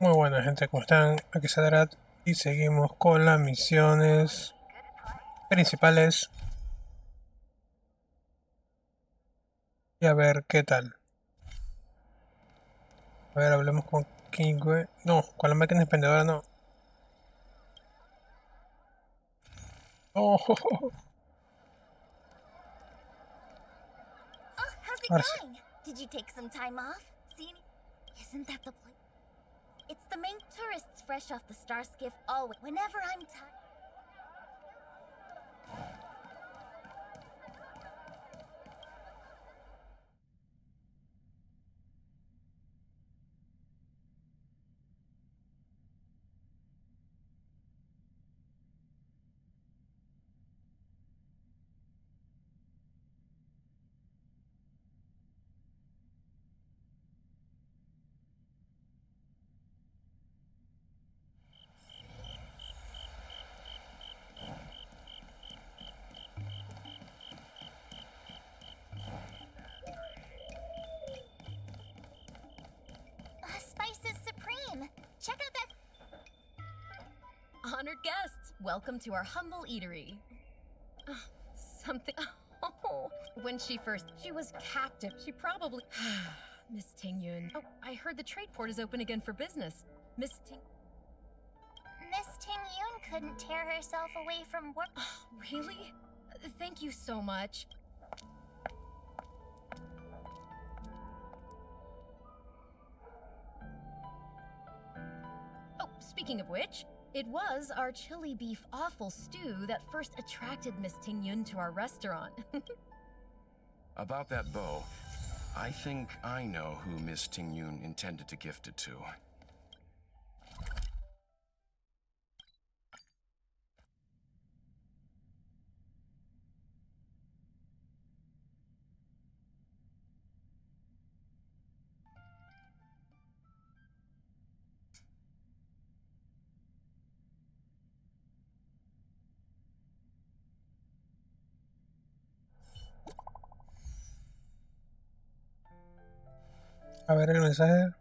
Muy buena gente, ¿cómo están? Aquí es Zedrav y seguimos con las misiones principales y a ver qué tal. A ver, hablemos con Kingwe. No, con la máquina expendedora no. Oh, Oh, how's it ahora sí. going? Did you take some time off? See any... Isn't that the place? It's the main tourists fresh off the star skiff always. Whenever I'm tired. Spice is supreme. Check out that... Honored guests, welcome to our humble eatery. Something... Oh, when she was captive. She probably... Miss Tingyun. Oh, I heard the trade port is open again for business. Miss Tingyun couldn't tear herself away from work. Really? Thank you so much. Oh, speaking of which, it was our chili beef offal stew that first attracted Miss Tingyun to our restaurant. About that bow, I think I know who Miss Tingyun intended to gift it to. A ver el mensaje.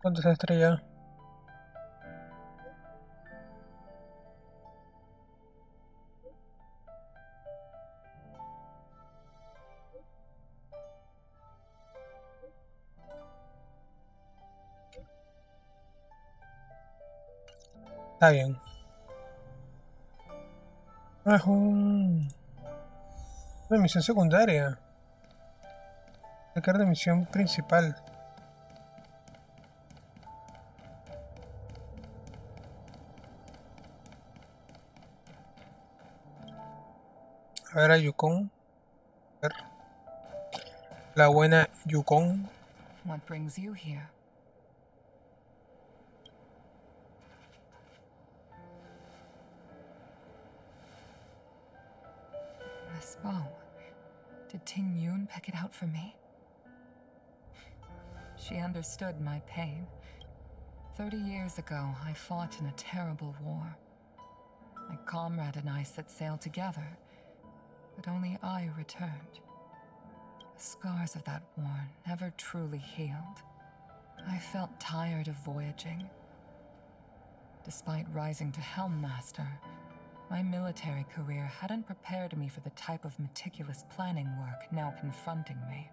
¿Cuántas estrellas? Está bien. Ah, es una misión secundaria. Sacar de misión principal. A ver a Yukon. A ver. La buena Yukon. What brings you here? This bow. Did Tingyun pick it out for me? She understood my pain. 30 years ago, I fought in a terrible war. My comrade and I set sail together, but only I returned. The scars of that war never truly healed. I felt tired of voyaging. Despite rising to Helm Master, my military career hadn't prepared me for the type of meticulous planning work now confronting me.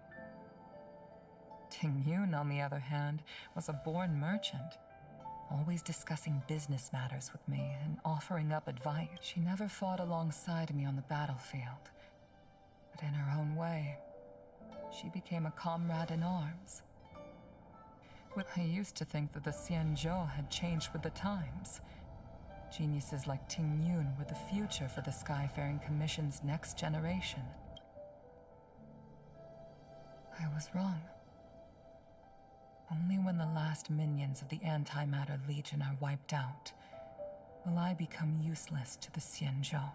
Tingyun, on the other hand, was a born merchant, always discussing business matters with me and offering up advice. She never fought alongside me on the battlefield, but in her own way, she became a comrade in arms. I used to think that the Xianzhou had changed with the times. Geniuses like Tingyun were the future for the Skyfaring Commission's next generation. I was wrong. Only when the last minions of the Antimatter Legion are wiped out will I become useless to the Xianzhou.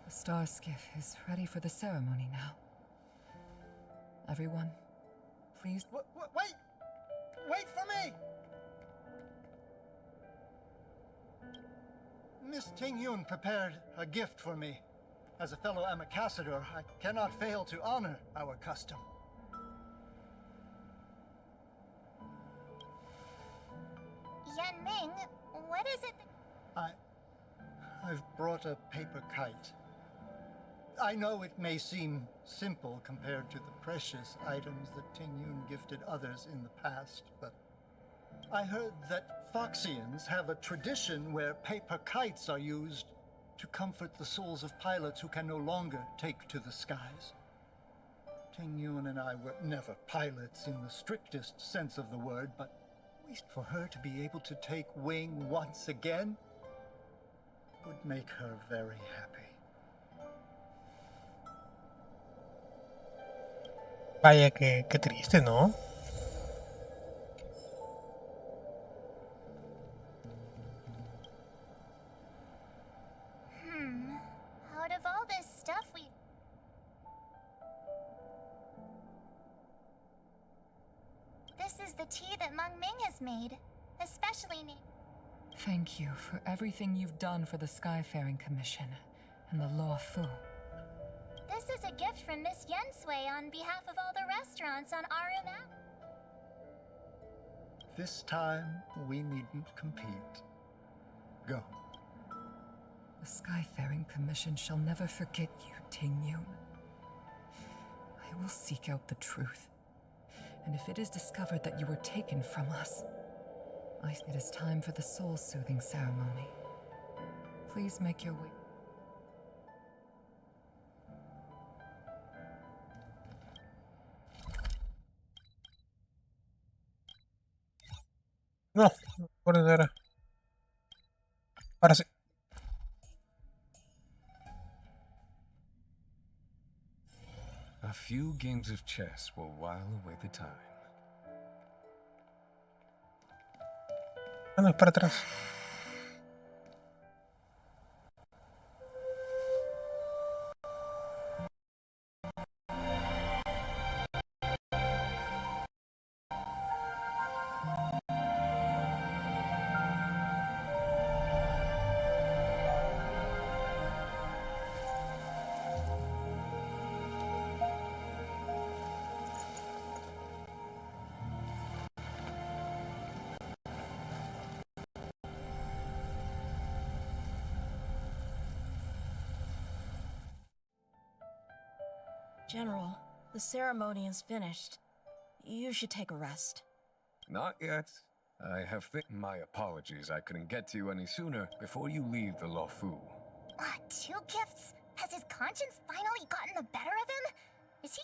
The star skiff is ready for the ceremony now. Everyone, please. Wait! Wait for me! Miss Tingyun prepared a gift for me. As a fellow ambassador, I cannot fail to honor our custom. Yanming, what is it? I've brought a paper kite. I know it may seem simple compared to the precious items that Tingyun gifted others in the past, but I heard that Foxians have a tradition where paper kites are used to comfort the souls of pilots who can no longer take to the skies. Tingyun and I were never pilots in the strictest sense of the word, but at least for her to be able to take wing once again would make her very happy. Vaya, qué triste, ¿no? Out of all this stuff This is the tea that Meng Ming has made, especially named. Thank you for everything you've done for the Skyfaring Commission and the Law Fu. This is a gift from Miss Yensui on behalf of all the restaurants on RMF. This time, we needn't compete. Go. The Skyfaring Commission shall never forget you, Tingyun. I will seek out the truth. And if it is discovered that you were taken from us, it is time for the soul-soothing ceremony. Please make your way. No, por eso era. Ahora sí. A few games of chess will while away the time. Ah, no, es para atrás. General, the ceremony is finished. You should take a rest. Not yet. I have my apologies. I couldn't get to you any sooner before you leave the Law Fu. Two gifts? Has his conscience finally gotten the better of him? Is he...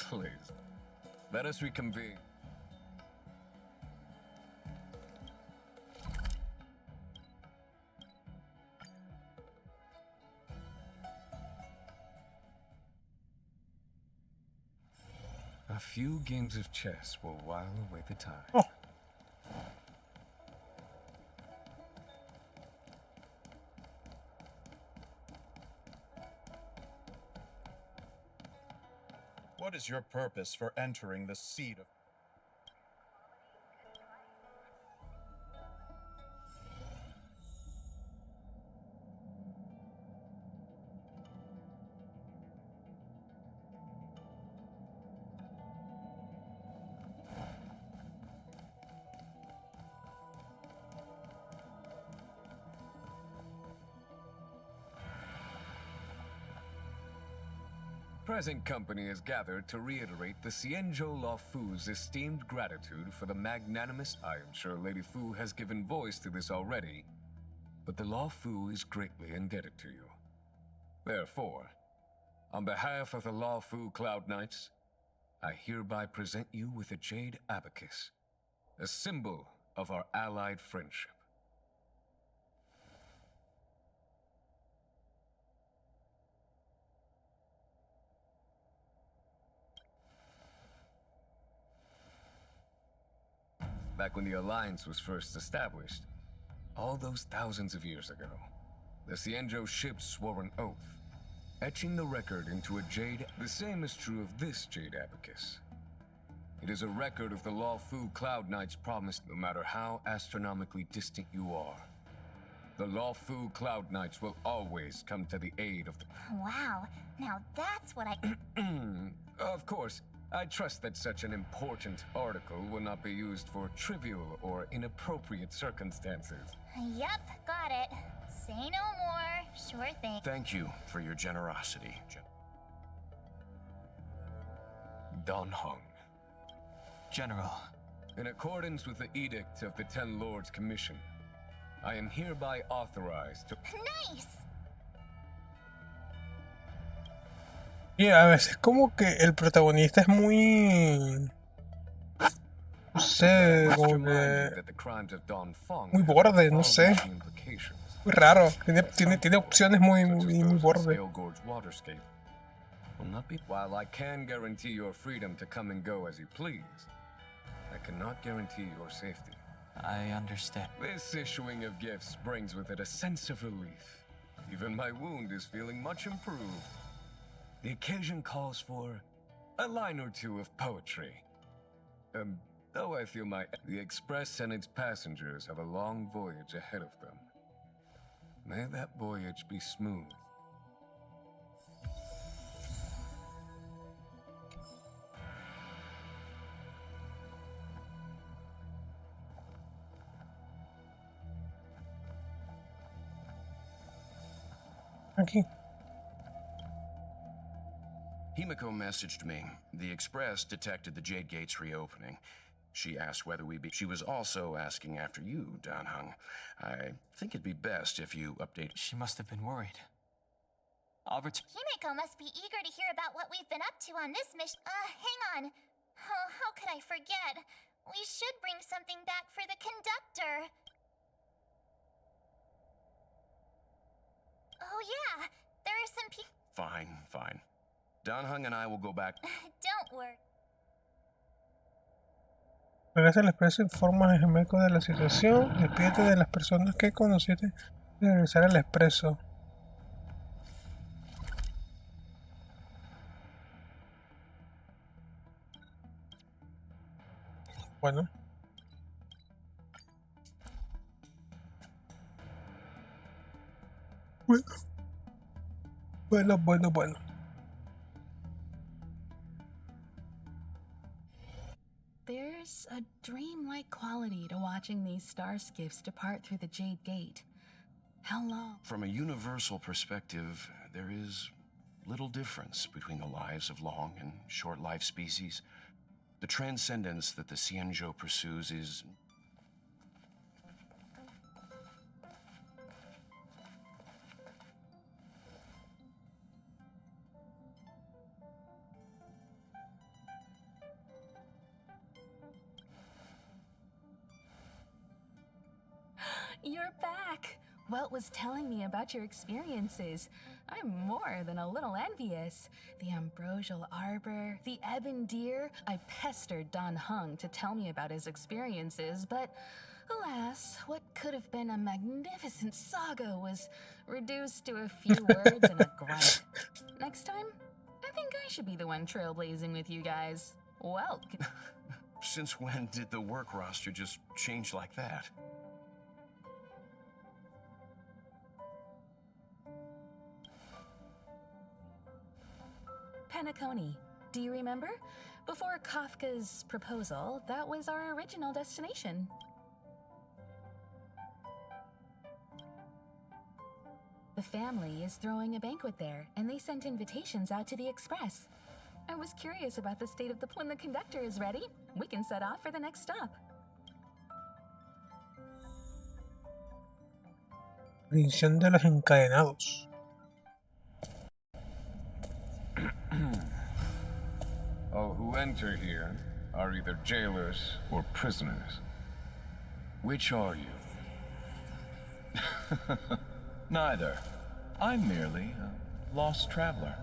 Please, let us reconvene. A few games of chess will while away the time. Oh. What is your purpose for entering the seat of... Present company is gathered to reiterate the Xianzhou Law Fu's esteemed gratitude for the magnanimous. I am sure Lady Fu has given voice to this already, but the Law Fu is greatly indebted to you. Therefore, on behalf of the Law Fu Cloud Knights, I hereby present you with a jade abacus, a symbol of our allied friendship. back when the Alliance was first established. All those thousands of years ago, the Cienjo ships swore an oath, etching the record into a jade. The same is true of this jade abacus. It is a record of the Lawfu Cloud Knights' promise, no matter how astronomically distant you are. The Lawfu Cloud Knights will always come to the aid of the... Wow, now that's what I... Of course, I trust that such an important article will not be used for trivial or inappropriate circumstances. Yep, got it. Say no more. Sure thing. Thank you for your generosity. Don Hung. General. In accordance with the Edict of the Ten Lords Commission, I am hereby authorized to... Nice! Y a veces como que el protagonista es muy... No sé, como que... muy borde, no sé. Muy raro. Tiene opciones muy borde. While I can guarantee your freedom to come and go as you please, I cannot guarantee your safety. I understand. This issuing of gifts brings with it a sense of relief. Even my wound is feeling much improved. The occasion calls for a line or two of poetry. Though I feel the Express and its passengers have a long voyage ahead of them. May that voyage be smooth. Aquí. Himiko messaged me. The Express detected the Jade Gates reopening. She asked whether She was also asking after you, Dan Hung. I think it'd be best if you update... She must have been worried. I'll return... Himiko must be eager to hear about what we've been up to on this mission. Hang on. Oh, how could I forget? We should bring something back for the conductor. Oh yeah, there are some people... Fine. Dan Hung and I will go back... Don't worry. Regresa al expreso, informa a Himeko de la situación, despídete de las personas que conociste y regresar al expreso. Bueno. Bueno. There's a dreamlike quality to watching these star skiffs depart through the Jade Gate. How long? From a universal perspective, there is little difference between the lives of long and short-lived species. The transcendence that the Cienjo pursues is... You're back! Welt was telling me about your experiences. I'm more than a little envious. The ambrosial arbor, the ebon deer. I pestered Dan Hung to tell me about his experiences, but alas, what could have been a magnificent saga was reduced to a few words and a grunt. Next time, I think I should be the one trailblazing with you guys. Welt. Since when did the work roster just change like that? Penacony. Do you remember? Before Kafka's proposal, that was our original destination. The family is throwing a banquet there, and they sent invitations out to the Express. I was curious about the state of the... When the conductor is ready, we can set off for the next stop. Prisión de los encadenados. All who enter here are either jailers or prisoners. Which are you? Neither. I'm merely a lost traveler.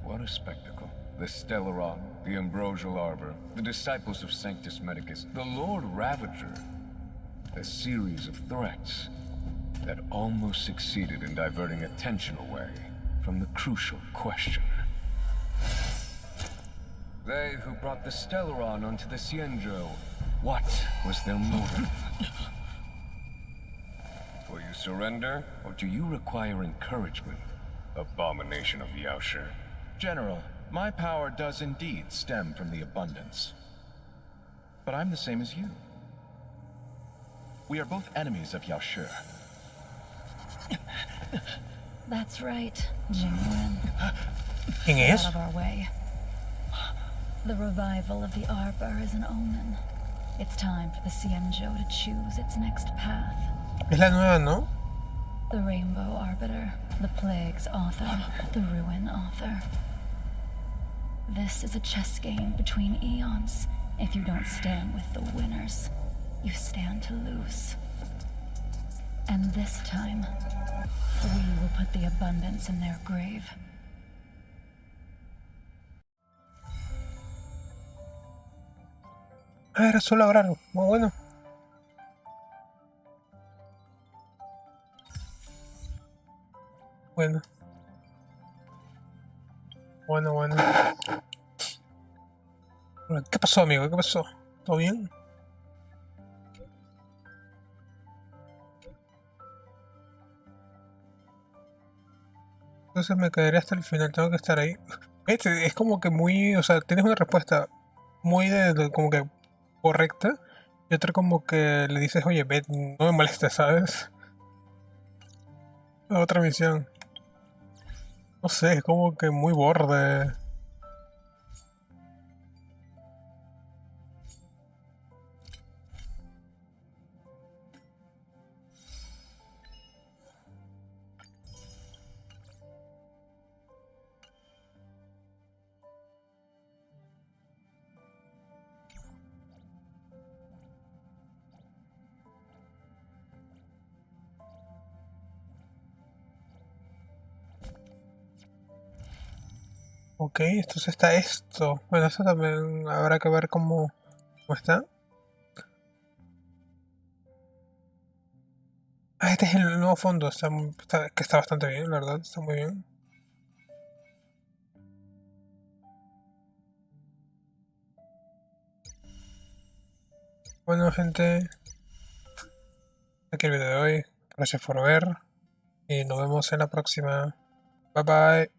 What a spectacle. The Stellaron, the Ambrosial Arbor, the Disciples of Sanctus Medicus, the Lord Ravager. A series of threats that almost succeeded in diverting attention away from the crucial question. They who brought the Stellaron onto the Cienjo, what was their motive? Will you surrender, or do you require encouragement? Abomination of Yaoshi. General, my power does indeed stem from the abundance. But I'm the same as you. We are both enemies of Yaoshi. That's right, Jingwen. ¿Quién Get es? out of our way. The revival of the Arbor is an omen. It's time for the Cienjo to choose its next path. Es la nueva, ¿no? The Rainbow Arbiter, the Plague's author, the Ruin author. This is a chess game between eons. If you don't stand with the winners, you stand to lose. And this time, we will put the abundance in their grave. Ah, era solo hablar. Muy bueno. Bueno. Bueno. ¿Qué pasó, amigo? ¿Qué pasó? ¿Todo bien? Entonces me quedaría hasta el final, tengo que estar ahí. Es como que muy, o sea, tienes una respuesta muy como que correcta y otra como que le dices, oye, ve, no me molestes, ¿sabes? La otra misión. No sé, es como que muy borde. Ok, entonces está esto. Bueno, esto también habrá que ver cómo está. Ah, este es el nuevo fondo. Que está bastante bien, la verdad. Está muy bien. Bueno, gente. Aquí el video de hoy. Gracias por ver. Y nos vemos en la próxima. Bye bye.